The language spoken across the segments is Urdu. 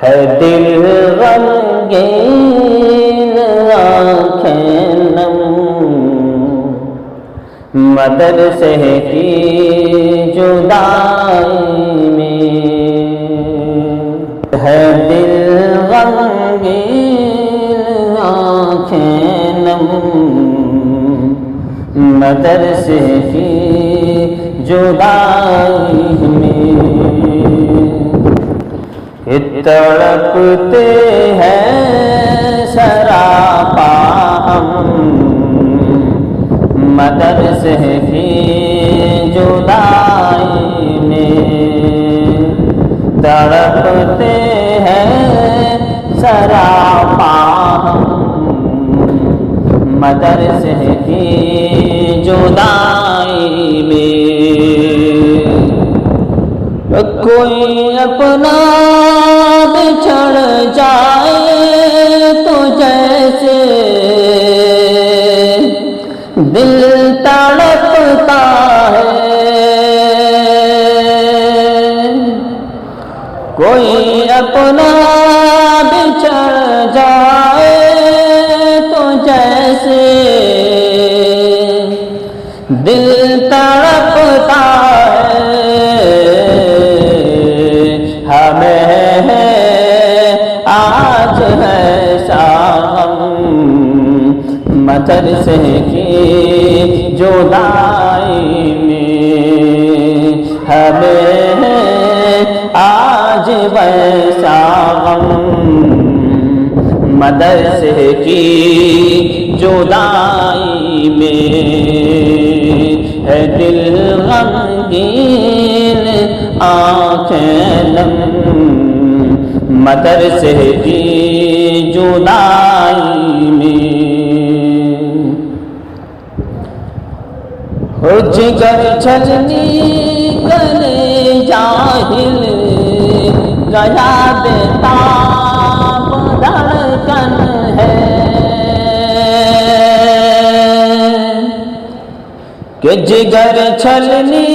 ہے دل غمگین آنکھیں نم مدرسے کی جدائی میں، ہے دل غمگین آنکھیں نم مدرسے کی جدائی میں، کہ تڑپتے ہیں سراپا ہم مدرسے کی جدائی میں، تڑپتے ہیں سراپا ہم مدرسے کی جدائی میں، کوئی اپنا بچھڑ جائے تو جیسے دل تڑپتا ہے، کوئی اپنا بچھڑ جائے تو جیسے دل تڑپتا ہے، ہمیں آج ہے غم مدرسے کی جدائی میں، ہمیں آج ویسا غم مدرسے کی جدائی میں، ہے دل غمگین آنکھیں نم مدرسے کی جدائی میں، ہو جگر چھلنی گلے جاہل گیا بےتاب دھڑکن ہے، کہ جگر چھلنی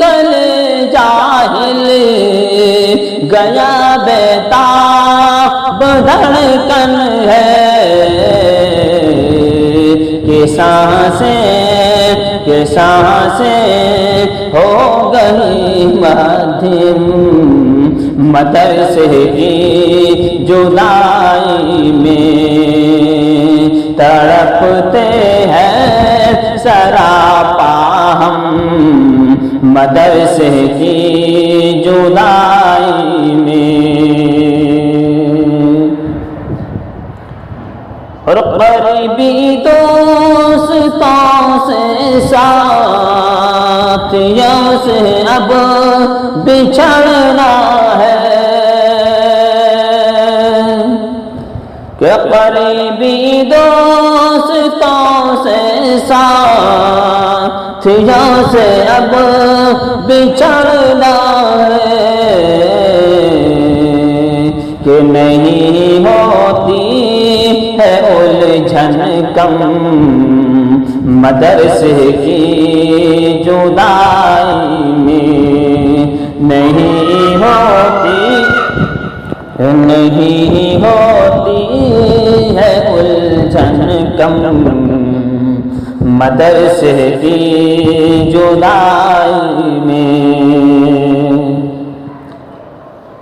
گلے جاہل گیا بےتاب دھڑکن ہے، کہ سانسیں ہو گئی مدھم مدرسے کی جدائی میں، تڑپتے ہیں سراپا ہم مدرسے کی جدائی میں، اور قریبی دوستوں سے ساتھیوں سے اب بچھڑنا ہے، کہ قریبی دوستوں سے ساتھیوں سے اب بچھڑنا ہے، کہ نہیں ہوتی ہے الجھن کم مدرسے کی جدائی میں، نہیں ہوتی ہے الجھن کم مدرسے کی جدائی میں،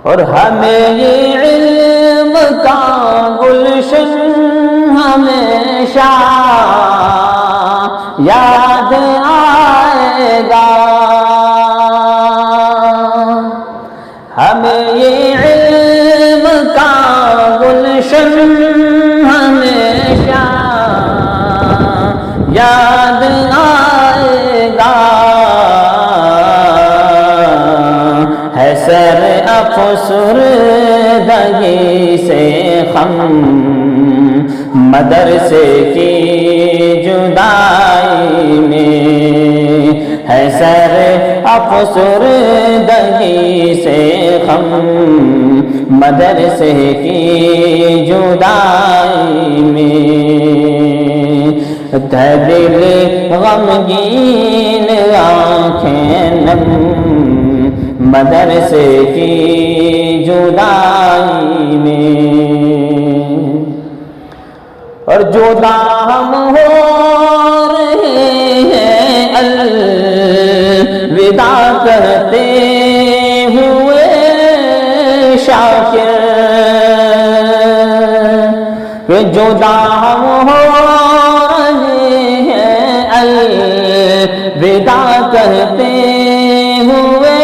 اور ہمیں یہ علم کا گلشن ہمیشہ یاد آئے گا، ہمیں یہ علم کا گلشن ہمیشہ یاد آئے گا، ہے سر افسردگی سے خم مدرسے کی جدائی میں، ہے سر افسردگی سے خم مدرسے کی جدائی میں، دل غمگین آنکھیں نم مدرسے کی جدائی میں اور جدا ہم ہو رہے ہیں الوداع کہتے ہوئے شاکر کہ جدا ہم ہو رہے ہیں الوداع کہتے ہوئے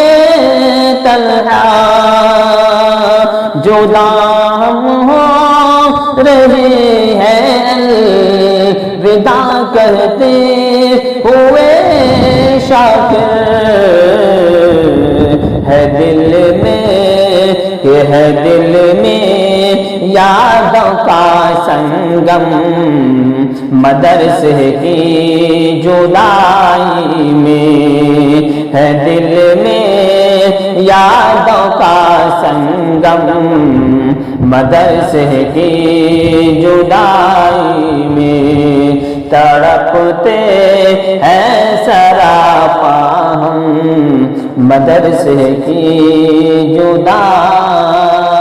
طلحہ جدا ہم ہو رہے ہیں الوداع کہتے ہوئے شاکر ہے دل میں کہ ہے دل میں یادوں کا سنگم مدرسے کی جدائی میں ہے دل میں یادوں کا سنگم مدرسے کی جدائی میں تڑپتے ہیں سراپا ہم مدرسے کی جدائی